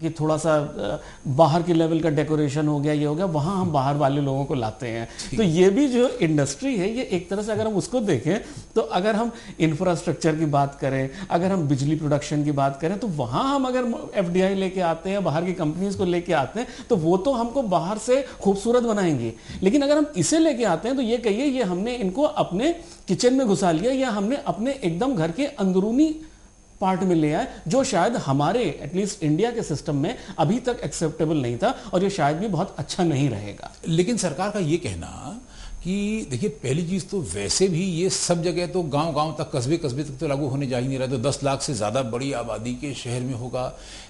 कि थोड़ा सा बाहर के लेवल का डेकोरेशन हो गया, ये हो गया, वहाँ हम बाहर वाले लोगों को लाते हैं। तो ये भी जो इंडस्ट्री है, ये एक तरह से अगर हम उसको देखें तो अगर हम इंफ्रास्ट्रक्चर की बात करें, अगर हम बिजली प्रोडक्शन की बात करें, तो वहाँ हम अगर FDI लेके आते हैं, बाहर की कंपनीज को लेके आते हैं, तो वो तो हमको बाहर से खूबसूरत बनाएंगे। लेकिन अगर हम इसे लेके आते हैं तो ये कहिए ये हमने इनको अपने किचन में घुसा लिया, या हमने अपने एकदम घर के अंदरूनी पार्ट में ले आए, जो शायद हमारे एटलीस्ट इंडिया के सिस्टम में अभी तक एक्सेप्टेबल नहीं था, और ये शायद भी बहुत अच्छा नहीं रहेगा। लेकिन सरकार का ये कहना कि देखिए, पहली चीज तो वैसे भी ये सब जगह तो गांव-गांव तक, कस्बे-कस्बे तक तो लागू होने जा ही नहीं रहा। तो 10 लाख से ज्यादा बड़ी आबादी के शहर में होगा,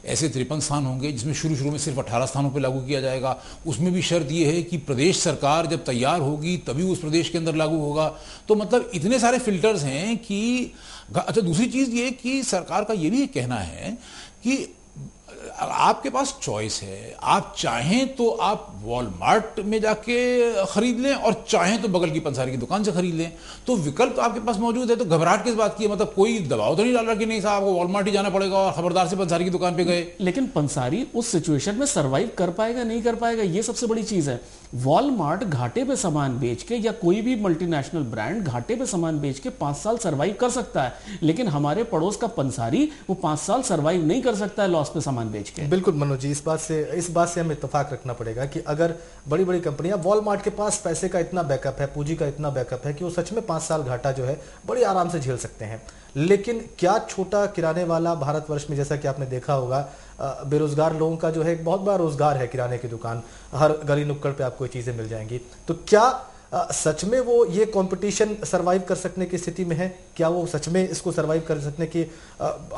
ऐसे 53 स्थान होंगे जिसमें शुरू में सिर्फ 18 स्थानों पर लागू किया जाएगा। उसमें भी शर्त यह है कि प्रदेश सरकार जब तैयार होगी तभी उस प्रदेश के अंदर लागू होगा। तो मतलब इतने सारे फिल्टर्स हैं कि अच्छा, दूसरी चीज ये कि सरकार का ये भी कहना है कि आपके पास चॉइस है, आप चाहें तो आप वॉलमार्ट में जाके खरीद लें और चाहें तो बगल की पंसारी की दुकान से खरीद लें। तो विकल्प तो आपके पास मौजूद है। तो घबराहट किस बात की है? मतलब कोई दबाव तो नहीं डाल रहा कि नहीं साहब आपको वॉलमार्ट ही जाना पड़ेगा और खबरदार से पंसारी की दुकान पे गए। लेकिन पंसारी उस सिचुएशन में सर्वाइव कर पाएगा नहीं कर पाएगा, ये सबसे बड़ी चीज है। वॉलमार्ट घाटे पे सामान बेच के, या कोई भी मल्टीनेशनल ब्रांड घाटे पे सामान बेच के 5 साल सर्वाइव कर सकता है, लेकिन हमारे पड़ोस का पंसारी वो 5 साल सर्वाइव नहीं कर सकता है लॉस पे सामान बेच के। बिल्कुल मनोज जी, इस बात से हमें इत्तेफाक रखना पड़ेगा कि अगर बड़ी बड़ी कंपनियां, वॉलमार्ट के पास पैसे का इतना बैकअप है, पूंजी का इतना बैकअप है कि वो सच में 5 साल घाटा जो है बड़ी आराम से झेल सकते हैं। लेकिन क्या छोटा किराने वाला भारतवर्ष में, जैसा कि आपने देखा होगा, बेरोजगार लोगों का जो है एक बहुत बड़ा रोजगार है किराने की दुकान, हर गली नुक्कड़ पे आपको ये चीजें मिल जाएंगी। तो क्या सच में वो ये कंपटीशन सरवाइव कर सकने की स्थिति में है? क्या वो सच में इसको सरवाइव कर सकने की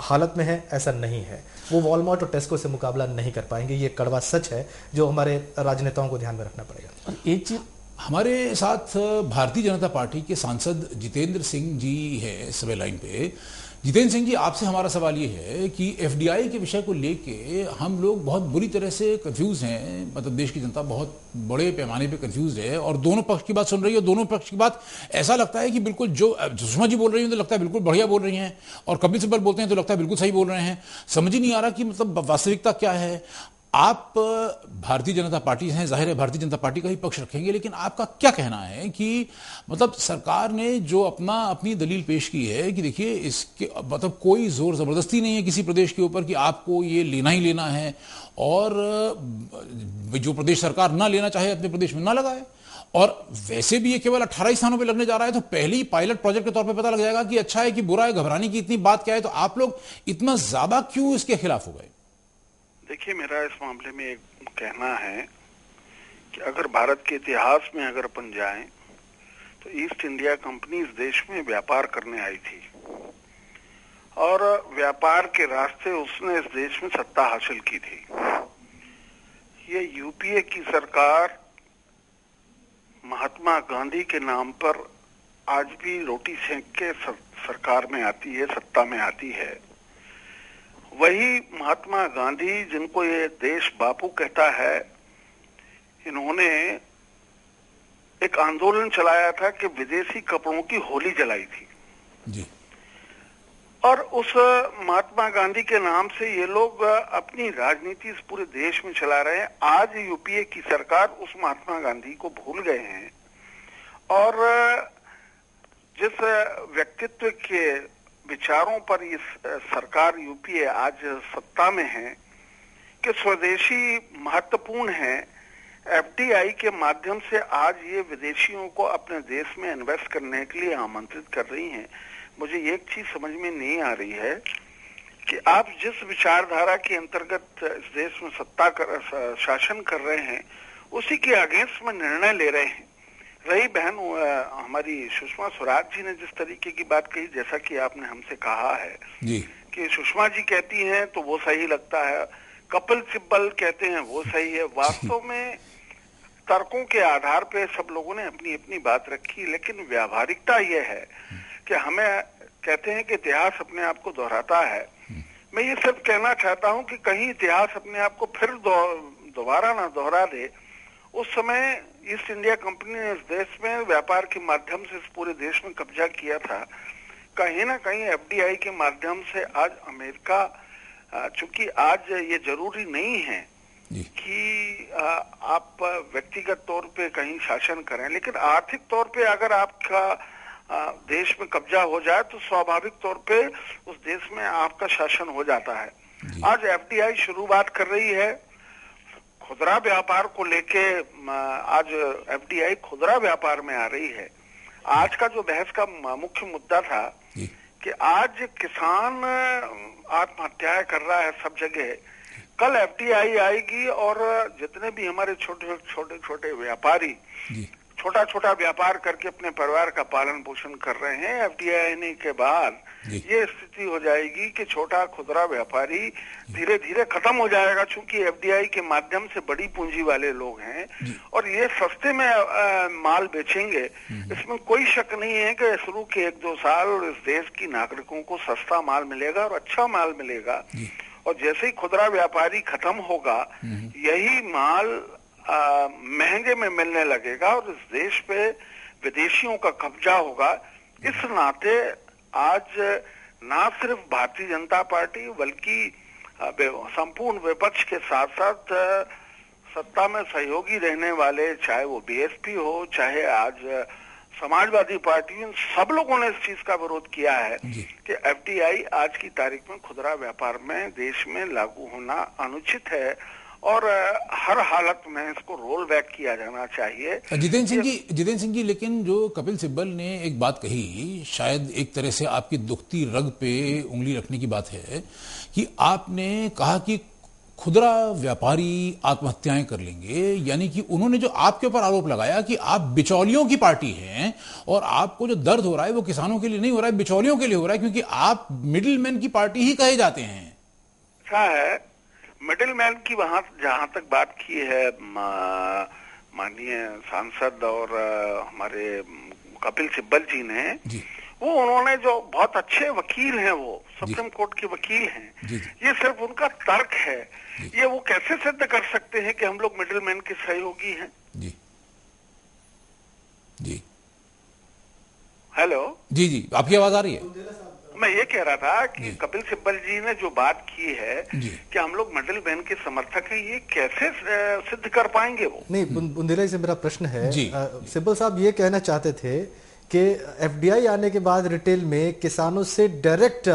हालत में है? ऐसा नहीं है। वो वॉलमार्ट और टेस्को से मुकाबला नहीं कर पाएंगे, ये कड़वा सच है जो हमारे राजनेताओं को ध्यान में रखना पड़ेगा। एक चीज, हमारे साथ भारतीय जनता पार्टी के सांसद जितेंद्र सिंह जी है सवे लाइन पे। जितेंद्र सिंह जी, आपसे हमारा सवाल ये है कि FDI के विषय को लेके हम लोग बहुत बुरी तरह से कंफ्यूज हैं। मतलब देश की जनता बहुत बड़े पैमाने पे कंफ्यूज है और दोनों पक्ष की बात सुन रही है। दोनों पक्ष की बात ऐसा लगता है कि बिल्कुल जो सुषमा जी बोल रही हैं तो लगता है बिल्कुल बढ़िया बोल रही हैं, और कपिल सिब्बल बोलते हैं तो लगता है बिल्कुल सही बोल रहे हैं। समझ ही नहीं आ रहा कि मतलब वास्तविकता क्या है। आप भारतीय जनता पार्टी हैं, जाहिर है भारतीय जनता पार्टी का ही पक्ष रखेंगे, लेकिन आपका क्या कहना है कि मतलब सरकार ने जो अपनी दलील पेश की है कि देखिए इसके मतलब कोई जोर जबरदस्ती नहीं है किसी प्रदेश के ऊपर कि आपको ये लेना ही लेना है, और जो प्रदेश सरकार ना लेना चाहे अपने प्रदेश में ना लगाए, और वैसे भी ये केवल 18 स्थानों पे लगने जा रहा है। तो पहले ही पायलट प्रोजेक्ट के तौर पे पता लग जाएगा कि अच्छा है कि बुरा है, घबराने की इतनी बात क्या है। तो आप लोग इतना ज्यादा क्यों इसके खिलाफ हो गए? देखिए, मेरा इस मामले में एक कहना है कि अगर भारत के इतिहास में अगर अपन जाएं तो ईस्ट इंडिया कंपनी इस देश में व्यापार करने आई थी, और व्यापार के रास्ते उसने इस देश में सत्ता हासिल की थी। ये UPA की सरकार महात्मा गांधी के नाम पर आज भी रोटी सेंक के सरकार में आती है, सत्ता में आती है। वही महात्मा गांधी जिनको ये देश बापू कहता है, इन्होंने एक आंदोलन चलाया था कि विदेशी कपड़ों की होली जलाई थी जी। और उस महात्मा गांधी के नाम से ये लोग अपनी राजनीति इस पूरे देश में चला रहे हैं। आज UPA की सरकार उस महात्मा गांधी को भूल गए हैं, और जिस व्यक्तित्व के विचारों पर इस सरकार UPA आज सत्ता में है कि स्वदेशी महत्वपूर्ण है, FDI के माध्यम से आज ये विदेशियों को अपने देश में इन्वेस्ट करने के लिए आमंत्रित कर रही हैं। मुझे एक चीज समझ में नहीं आ रही है कि आप जिस विचारधारा के अंतर्गत इस देश में शासन कर रहे हैं, उसी के अगेंस्ट में निर्णय ले रहे हैं। रही बहन हमारी सुषमा स्वराज जी ने जिस तरीके की बात कही, जैसा कि आपने हमसे कहा है जी कि सुषमा जी कहती हैं तो वो सही लगता है, कपिल सिब्बल कहते हैं वो सही है। वास्तव में तर्कों के आधार पे सब लोगों ने अपनी अपनी बात रखी, लेकिन व्यावहारिकता ये है कि हमें कहते हैं कि इतिहास अपने आप को दोहराता है। मैं ये सिर्फ कहना चाहता हूं कि कहीं इतिहास अपने आप को फिर दोबारा ना दोहरा दे। उस समय ईस्ट इंडिया कंपनी ने इस देश में व्यापार के माध्यम से इस पूरे देश में कब्जा किया था। कहीं ना कहीं FDI के माध्यम से आज अमेरिका चूंकि आज ये जरूरी नहीं है कि आप व्यक्तिगत तौर पे कहीं शासन करें, लेकिन आर्थिक तौर पे अगर आपका देश में कब्जा हो जाए तो स्वाभाविक तौर पे उस देश में आपका शासन हो जाता है। आज एफडीआई शुरुआत कर रही है खुदरा व्यापार को लेके। आज एफडीआई खुदरा व्यापार में आ रही है। आज का जो बहस का मुख्य मुद्दा था कि आज किसान आत्महत्याएं कर रहा है सब जगह, कल एफडीआई आएगी और जितने भी हमारे छोटे छोटे व्यापारी छोटा छोटा व्यापार करके अपने परिवार का पालन पोषण कर रहे हैं, एफडीआई आने के बाद ये स्थिति हो जाएगी कि छोटा खुदरा व्यापारी धीरे धीरे खत्म हो जाएगा, चूंकि एफडीआई के माध्यम से बड़ी पूंजी वाले लोग हैं और ये सस्ते में माल बेचेंगे। इसमें कोई शक नहीं है कि शुरू के 1-2 साल इस देश की नागरिकों को सस्ता माल मिलेगा और अच्छा माल मिलेगा, और जैसे ही खुदरा व्यापारी खत्म होगा यही माल महंगे में मिलने लगेगा और इस देश पे विदेशियों का कब्जा होगा। इस नाते आज ना सिर्फ भारतीय जनता पार्टी बल्कि संपूर्ण विपक्ष के साथ साथ सत्ता में सहयोगी रहने वाले, चाहे वो बीएसपी हो चाहे आज समाजवादी पार्टी, इन सब लोगों ने इस चीज का विरोध किया है कि एफडीआई आज की तारीख में खुदरा व्यापार में देश में लागू होना अनुचित है और हर हालत में इसको रोल बैक किया जाना चाहिए। जितेंद्र सिंह जी, लेकिन जो कपिल सिब्बल ने एक बात कही, शायद एक तरह से आपकी दुखती रग पे उंगली रखने की बात है कि आपने कहा कि खुदरा व्यापारी आत्महत्याएं कर लेंगे, यानी कि उन्होंने जो आपके ऊपर आरोप लगाया कि आप बिचौलियों की पार्टी हैं और आपको जो दर्द हो रहा है वो किसानों के लिए नहीं हो रहा है, बिचौलियों के लिए हो रहा है, क्योंकि आप मिडिलमैन की पार्टी ही कहे जाते हैं। क्या है मिडिलमैन की वहां जहां तक बात की है माननीय सांसद और हमारे कपिल सिब्बल जी ने, वो उन्होंने जो बहुत अच्छे वकील हैं, वो सुप्रीम कोर्ट के वकील हैं, ये सिर्फ उनका तर्क है। ये वो कैसे सिद्ध कर सकते हैं कि हम लोग मिडिलमैन के सहयोगी हैं? जी हेलो, जी आपकी आवाज आ रही है? मैं ये कह रहा था कि कपिल सिब्बल जी ने जो बात की है कि हम लोग मिडिलमैन के समर्थक हैं, ये कैसे सिद्ध कर पाएंगे? वो नहीं, बुंदेला से मेरा प्रश्न है, सिब्बल साहब ये कहना चाहते थे कि एफडीआई आने के बाद रिटेल में किसानों से डायरेक्ट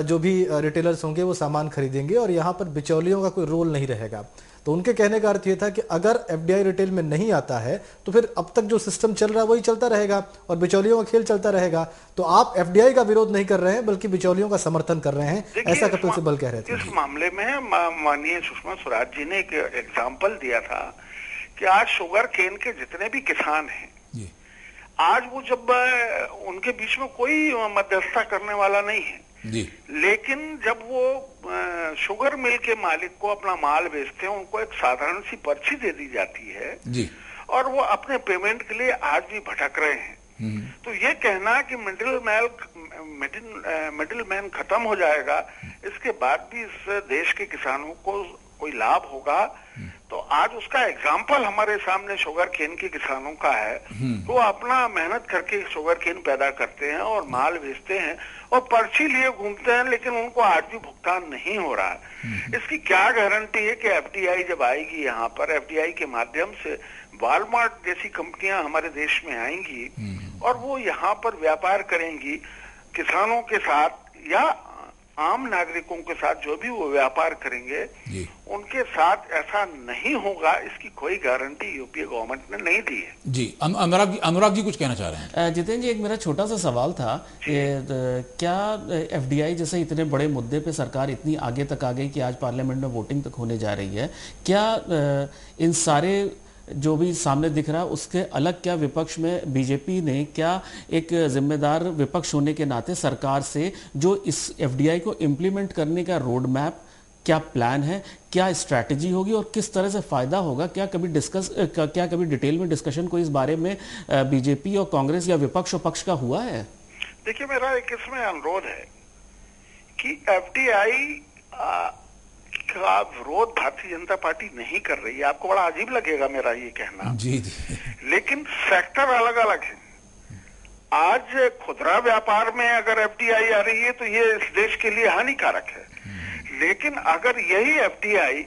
जो भी रिटेलर्स होंगे वो सामान खरीदेंगे और यहाँ पर बिचौलियों का कोई रोल नहीं रहेगा। तो उनके कहने का अर्थ ये था कि अगर एफडीआई रिटेल में नहीं आता है तो फिर अब तक जो सिस्टम चल रहा है वही चलता रहेगा और बिचौलियों का खेल चलता रहेगा। तो आप एफडीआई का विरोध नहीं कर रहे हैं बल्कि बिचौलियों का समर्थन कर रहे हैं, ऐसा कपिल सिब्बल कह रहे थे। इस मामले में माननीय सुषमा स्वराज जी ने एक एग्जाम्पल दिया था कि आज शुगर केन के जितने भी किसान हैं, आज वो जब उनके बीच में कोई मध्यस्थता करने वाला नहीं है, लेकिन जब वो शुगर मिल के मालिक को अपना माल बेचते हैं, उनको एक साधारण सी पर्ची दे दी जाती है और वो अपने पेमेंट के लिए आज भी भटक रहे हैं। तो ये कहना कि मिडिलमैन खत्म हो जाएगा, इसके बाद भी इस देश के किसानों को कोई लाभ होगा, तो आज उसका एग्जाम्पल हमारे सामने शुगर केन के किसानों का है। वो अपना मेहनत करके शुगर केन पैदा करते हैं और माल बेचते हैं और पर्ची लिए घूमते हैं, लेकिन उनको आज भी भुगतान नहीं हो रहा है। इसकी क्या गारंटी है कि एफडीआई जब आएगी यहाँ पर, एफडीआई के माध्यम से वॉलमार्ट जैसी कंपनियां हमारे देश में आएंगी और वो यहाँ पर व्यापार करेंगी किसानों के साथ या आम नागरिकों के साथ, जो भी वो व्यापार करेंगे उनके साथ ऐसा नहीं होगा, इसकी कोई गारंटी यूपीए गवर्नमेंट ने नहीं दी है। जी अनुराग जी कुछ कहना चाह रहे हैं? जितेंद्र जी, एक मेरा छोटा सा सवाल था कि क्या एफडीआई जैसे इतने बड़े मुद्दे पे सरकार इतनी आगे तक आ गई कि आज पार्लियामेंट में वोटिंग तक होने जा रही है, क्या इन सारे जो भी सामने दिख रहा है उसके अलग क्या विपक्ष में बीजेपी ने क्या एक जिम्मेदार विपक्ष होने के नाते सरकार से जो इस एफडीआई को इम्प्लीमेंट करने का रोड मैप, क्या प्लान है, क्या स्ट्रैटेजी होगी और किस तरह से फायदा होगा? क्या कभी डिटेल में डिस्कशन को इस बारे में बीजेपी और कांग्रेस या विपक्ष और पक्ष का हुआ है? देखिए, मेरा एक इसमें अनुरोध है कि एफडीआई का विरोध भारतीय जनता पार्टी नहीं कर रही है। आपको बड़ा अजीब लगेगा मेरा ये कहना, लेकिन सेक्टर अलग अलग है। आज खुदरा व्यापार में अगर एफडीआई आ रही है तो ये इस देश के लिए हानिकारक है, लेकिन अगर यही एफडीआई